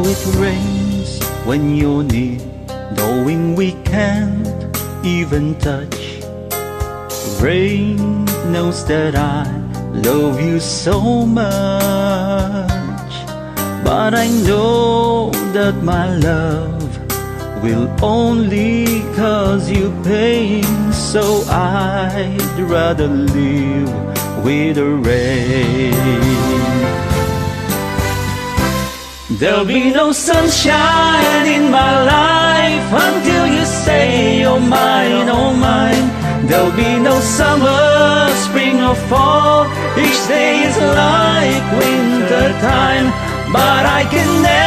it rains when you're near, knowing we can't even touch. Rain knows that I love you so much, but I know that my love will only cause you pain. So I'd rather live with the rain. There'll be no sunshine in my life until you say you're mine, oh mine. There'll be no summer, spring or fall, each day is like winter time. But I can never